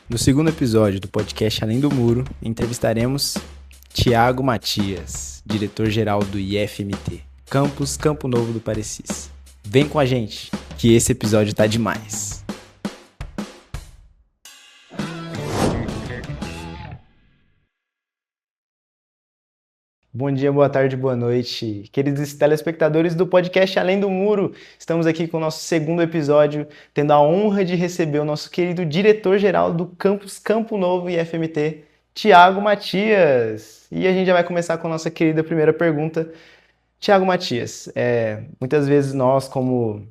No segundo episódio do podcast Além do Muro, entrevistaremos Thiago Matias, diretor-geral do IFMT, Campus Campo Novo do Parecis. Vem com a gente, que esse episódio tá demais. Bom dia, boa tarde, boa noite, queridos telespectadores do podcast Além do Muro. Estamos aqui com o nosso segundo episódio, tendo a honra de receber o nosso querido diretor-geral do Campus Campo Novo IFMT, Thiago Matias. E a gente já vai começar com a nossa querida primeira pergunta. Thiago Matias, muitas vezes nós, como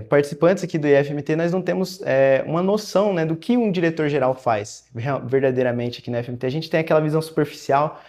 participantes aqui do IFMT, nós não temos uma noção, né, do que um diretor-geral faz verdadeiramente aqui no IFMT. A gente tem aquela visão superficial.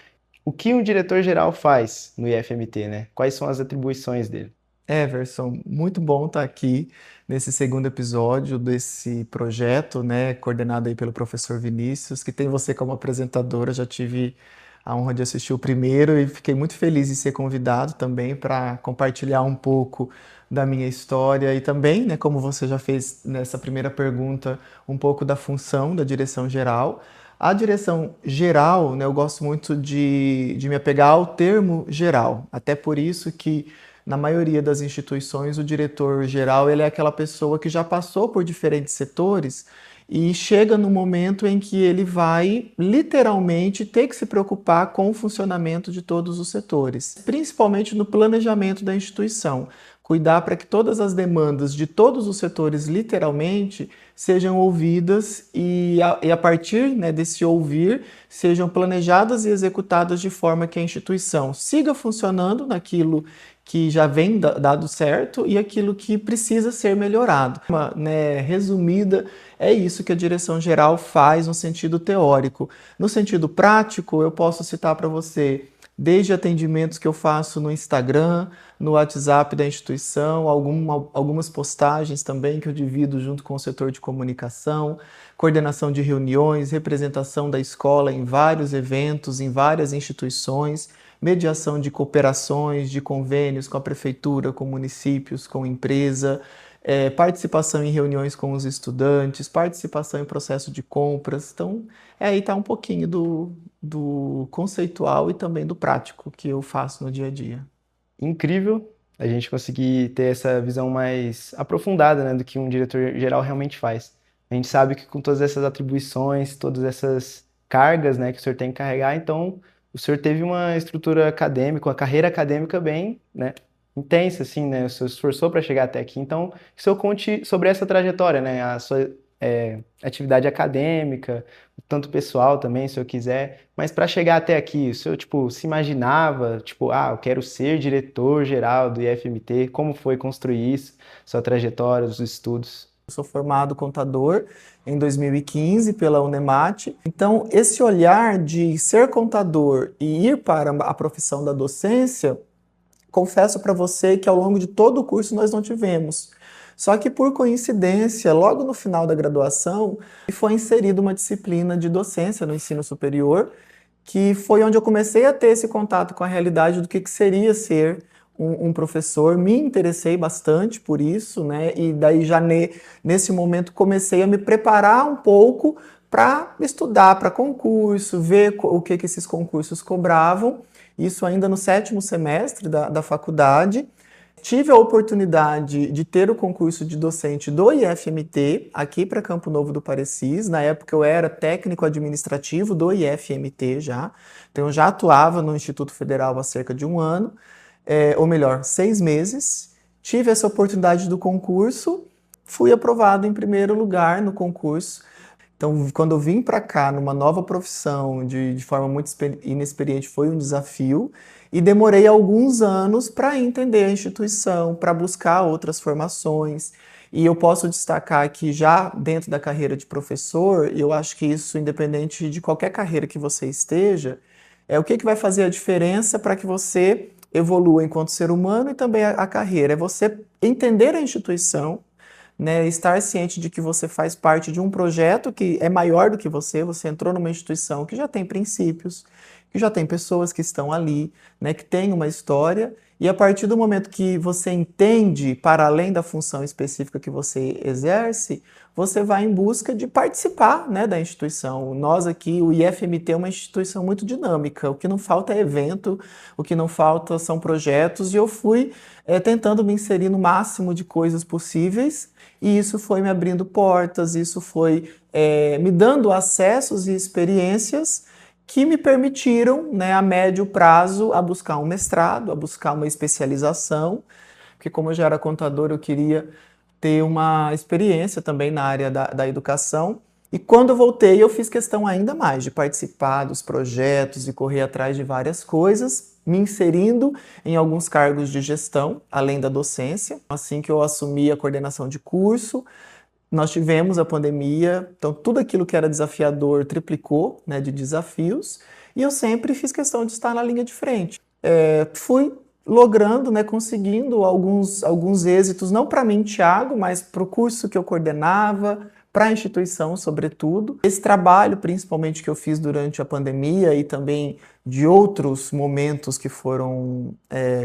O que um diretor-geral faz no IFMT, né? Quais são as atribuições dele? Everson, muito bom estar aqui nesse segundo episódio desse projeto, né, coordenado aí pelo professor Vinícius, que tem você como apresentadora. Já tive a honra de assistir o primeiro e fiquei muito feliz de ser convidado também para compartilhar um pouco da minha história e também, né, como você já fez nessa primeira pergunta, um pouco da função da direção geral. A direção geral, né, eu gosto muito de me apegar ao termo geral, até por isso que na maioria das instituições o diretor-geral ele é aquela pessoa que já passou por diferentes setores e chega no momento em que ele vai literalmente ter que se preocupar com o funcionamento de todos os setores, principalmente no planejamento da instituição. Cuidar para que todas as demandas de todos os setores, literalmente, sejam ouvidas e a partir, né, desse ouvir, sejam planejadas e executadas de forma que a instituição siga funcionando naquilo que já vem dado certo e aquilo que precisa ser melhorado. Resumida, é isso que a direção geral faz no sentido teórico. No sentido prático, eu posso citar para você desde atendimentos que eu faço no Instagram, no WhatsApp da instituição, algumas postagens também que eu divido junto com o setor de comunicação, coordenação de reuniões, representação da escola em vários eventos, em várias instituições, mediação de cooperações, de convênios com a prefeitura, com municípios, com empresa, participação em reuniões com os estudantes, participação em processo de compras. Então, aí está um pouquinho do conceitual e também do prático que eu faço no dia a dia. Incrível a gente conseguir ter essa visão mais aprofundada, né, do que um diretor-geral realmente faz. A gente sabe que com todas essas atribuições, todas essas cargas, né, que o senhor tem que carregar, então o senhor teve uma estrutura acadêmica, uma carreira acadêmica bem, né, intensa, assim, né, o senhor se esforçou para chegar até aqui. Então, que o senhor conte sobre essa trajetória, né, a sua atividade acadêmica, tanto pessoal também, se eu quiser, mas para chegar até aqui, o senhor, tipo, se imaginava, tipo, eu quero ser diretor-geral do IFMT, como foi construir isso, sua trajetória, os estudos? Eu sou formado contador em 2015 pela Unemate. Então, esse olhar de ser contador e ir para a profissão da docência, confesso para você que ao longo de todo o curso nós não tivemos. Só que por coincidência, logo no final da graduação, foi inserida uma disciplina de docência no ensino superior, que foi onde eu comecei a ter esse contato com a realidade do que seria ser um professor. Me interessei bastante por isso, né? E daí já nesse momento comecei a me preparar um pouco para estudar para concurso, ver o que esses concursos cobravam. Isso ainda no 7º semestre da faculdade. Tive a oportunidade de ter o concurso de docente do IFMT, aqui para Campo Novo do Parecis. Na época eu era técnico administrativo do IFMT já, então eu já atuava no Instituto Federal há cerca de um ano, ou melhor, 6 meses. Tive essa oportunidade do concurso, fui aprovado em primeiro lugar no concurso. Então, quando eu vim para cá numa nova profissão, de forma muito inexperiente, foi um desafio. E demorei alguns anos para entender a instituição, para buscar outras formações. E eu posso destacar que já dentro da carreira de professor, eu acho que isso, independente de qualquer carreira que você esteja, é o que vai fazer a diferença para que você evolua enquanto ser humano e também a carreira. É você entender a instituição, né, estar ciente de que você faz parte de um projeto que é maior do que você entrou numa instituição que já tem princípios, que já tem pessoas que estão ali, né, que têm uma história, e a partir do momento que você entende, para além da função específica que você exerce, você vai em busca de participar, né, da instituição. Nós aqui, o IFMT é uma instituição muito dinâmica, o que não falta é evento, o que não falta são projetos, e eu fui tentando me inserir no máximo de coisas possíveis, e isso foi me abrindo portas, isso foi me dando acessos e experiências que me permitiram, né, a médio prazo, a buscar um mestrado, a buscar uma especialização, porque como eu já era contador, eu queria ter uma experiência também na área da educação. E quando eu voltei, eu fiz questão ainda mais de participar dos projetos e correr atrás de várias coisas, me inserindo em alguns cargos de gestão, além da docência. Assim que eu assumi a coordenação de curso, nós tivemos a pandemia, então tudo aquilo que era desafiador triplicou, né, de desafios, e eu sempre fiz questão de estar na linha de frente. Fui logrando, né, conseguindo alguns êxitos, não para mim, Thiago, mas para o curso que eu coordenava, para a instituição, sobretudo. Esse trabalho, principalmente, que eu fiz durante a pandemia e também de outros momentos que foram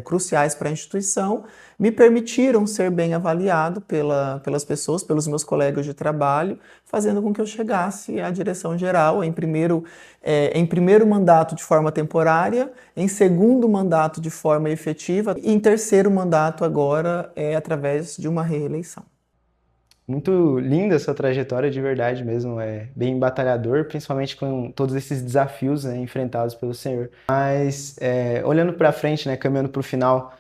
cruciais para a instituição, me permitiram ser bem avaliado pelas pessoas, pelos meus colegas de trabalho, fazendo com que eu chegasse à direção geral, em primeiro mandato de forma temporária, em segundo mandato de forma efetiva e em terceiro mandato agora através de uma reeleição. Muito linda essa trajetória, de verdade mesmo, é bem batalhador, principalmente com todos esses desafios, né, enfrentados pelo senhor. Mas, olhando para frente, né, caminhando para o final,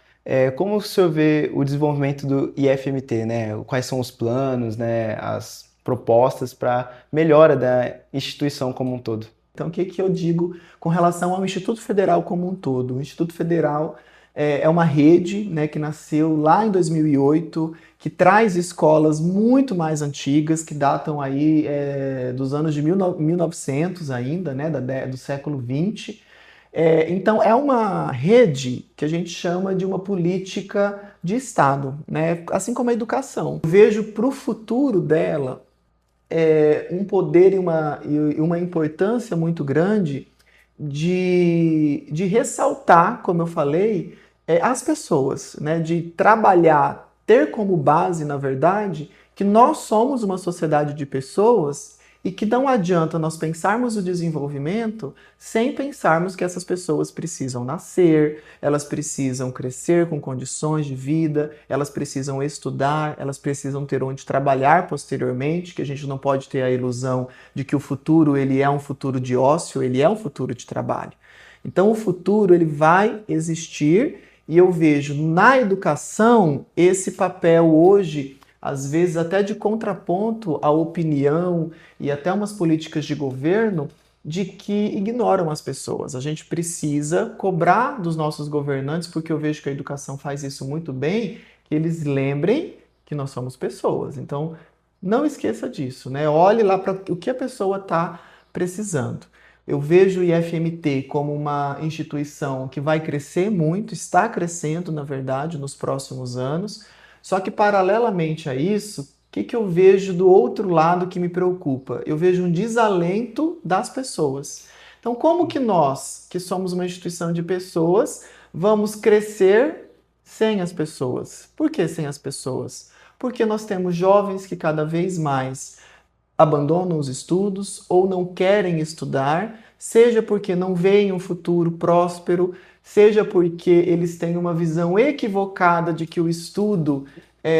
como o senhor vê o desenvolvimento do IFMT, né? Quais são os planos, né, as propostas para melhora da instituição como um todo? Então, o que eu digo com relação ao Instituto Federal como um todo? O Instituto Federal é uma rede, né, que nasceu lá em 2008, que traz escolas muito mais antigas, que datam aí dos anos de 1900 ainda, né, do século XX. Então, é uma rede que a gente chama de uma política de Estado, né, assim como a educação. Eu vejo para o futuro dela um poder e uma importância muito grande de ressaltar, como eu falei, as pessoas, né? De trabalhar, ter como base, na verdade, que nós somos uma sociedade de pessoas e que não adianta nós pensarmos o desenvolvimento sem pensarmos que essas pessoas precisam nascer, elas precisam crescer com condições de vida, elas precisam estudar, elas precisam ter onde trabalhar posteriormente, que a gente não pode ter a ilusão de que o futuro ele é um futuro de ócio, ele é um futuro de trabalho. Então o futuro ele vai existir e eu vejo na educação esse papel hoje às vezes até de contraponto à opinião e até umas políticas de governo de que ignoram as pessoas. A gente precisa cobrar dos nossos governantes, porque eu vejo que a educação faz isso muito bem, que eles lembrem que nós somos pessoas. Então, não esqueça disso, né? Olhe lá para o que a pessoa está precisando. Eu vejo o IFMT como uma instituição que vai crescer muito, está crescendo, na verdade, nos próximos anos. Só que, paralelamente a isso, o que eu vejo do outro lado que me preocupa? Eu vejo um desalento das pessoas. Então, como que nós, que somos uma instituição de pessoas, vamos crescer sem as pessoas? Por que sem as pessoas? Porque nós temos jovens que cada vez mais abandonam os estudos ou não querem estudar, seja porque não veem um futuro próspero, seja porque eles têm uma visão equivocada de que o estudo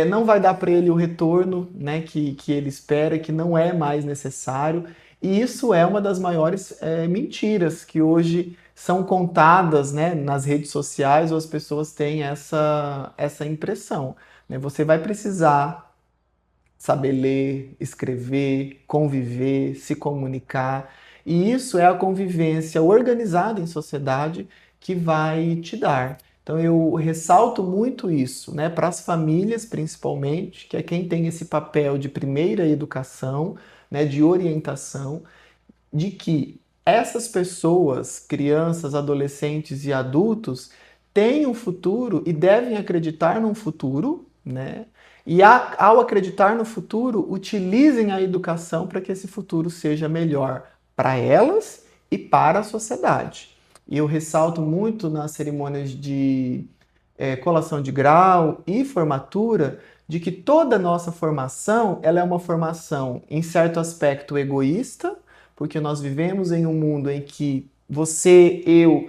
não vai dar para ele o retorno, né, que ele espera, que não é mais necessário. E isso é uma das maiores mentiras que hoje são contadas, né, nas redes sociais, ou as pessoas têm essa impressão, né? Você vai precisar saber ler, escrever, conviver, se comunicar. E isso é a convivência organizada em sociedade que vai te dar. Então eu ressalto muito isso, né, para as famílias principalmente, que é quem tem esse papel de primeira educação, né, de orientação, de que essas pessoas, crianças, adolescentes e adultos, têm um futuro e devem acreditar num futuro, né? E ao acreditar no futuro, utilizem a educação para que esse futuro seja melhor para elas e para a sociedade. e eu ressalto muito nas cerimônias de colação de grau e formatura, de que toda a nossa formação, ela é uma formação, em certo aspecto, egoísta, porque nós vivemos em um mundo em que você, eu,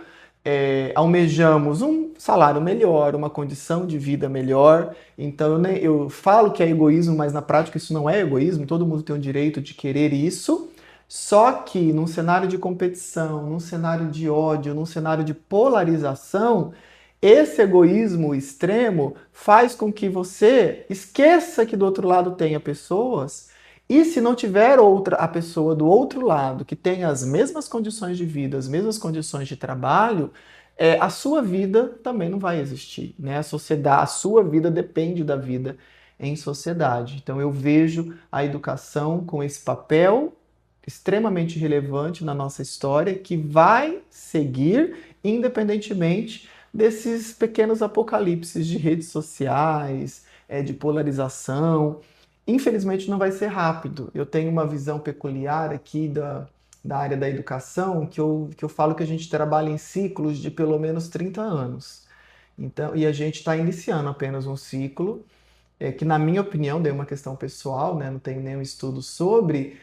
almejamos um salário melhor, uma condição de vida melhor. Então, eu falo que é egoísmo, mas na prática isso não é egoísmo, todo mundo tem o direito de querer isso. Só que num cenário de competição, num cenário de ódio, num cenário de polarização, esse egoísmo extremo faz com que você esqueça que do outro lado tenha pessoas, e se não tiver a pessoa do outro lado que tenha as mesmas condições de vida, as mesmas condições de trabalho, a sua vida também não vai existir, né? A sua vida depende da vida em sociedade. Então eu vejo a educação com esse papel extremamente relevante na nossa história que vai seguir independentemente desses pequenos apocalipses de redes sociais, de polarização. Infelizmente não vai ser rápido. Eu tenho uma visão peculiar aqui da área da educação que eu falo que a gente trabalha em ciclos de pelo menos 30 anos. Então, e a gente está iniciando apenas um ciclo que na minha opinião, daí é uma questão pessoal, né, não tenho nenhum estudo sobre,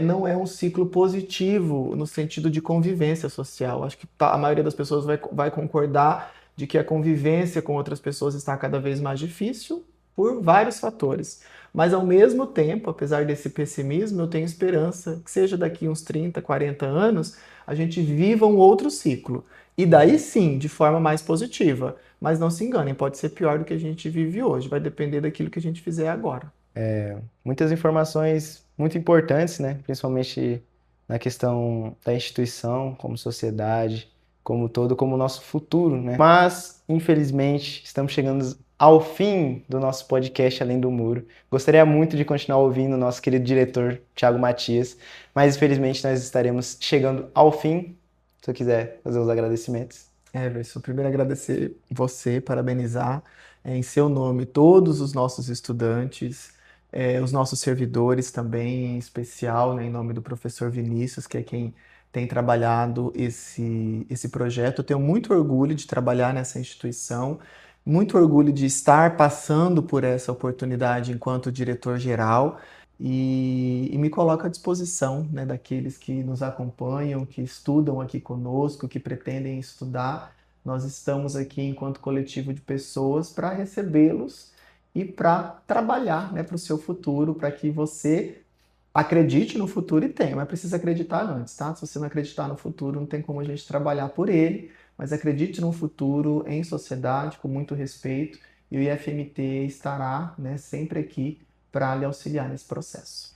não é um ciclo positivo no sentido de convivência social. Acho que a maioria das pessoas vai concordar de que a convivência com outras pessoas está cada vez mais difícil por vários fatores. Mas ao mesmo tempo, apesar desse pessimismo, eu tenho esperança que seja daqui uns 30, 40 anos, a gente viva um outro ciclo. E daí sim, de forma mais positiva. Mas não se enganem, pode ser pior do que a gente vive hoje, vai depender daquilo que a gente fizer agora. Muitas informações muito importantes, né? Principalmente na questão da instituição, como sociedade, como todo, como o nosso futuro, né? Mas, infelizmente, estamos chegando ao fim do nosso podcast Além do Muro. Gostaria muito de continuar ouvindo o nosso querido diretor, Thiago Matias, mas infelizmente nós estaremos chegando ao fim. Se eu quiser fazer os agradecimentos. Everson, primeiro agradecer você, parabenizar em seu nome todos os nossos estudantes, os nossos servidores também, em especial, né, em nome do professor Vinícius, que é quem tem trabalhado esse projeto. Eu tenho muito orgulho de trabalhar nessa instituição, muito orgulho de estar passando por essa oportunidade enquanto diretor-geral e me coloco à disposição, né, daqueles que nos acompanham, que estudam aqui conosco, que pretendem estudar. Nós estamos aqui enquanto coletivo de pessoas para recebê-los e para trabalhar, né, para o seu futuro, para que você acredite no futuro e tenha, mas precisa acreditar antes, tá? Se você não acreditar no futuro, não tem como a gente trabalhar por ele, mas acredite no futuro, em sociedade, com muito respeito, e o IFMT estará, né, sempre aqui para lhe auxiliar nesse processo.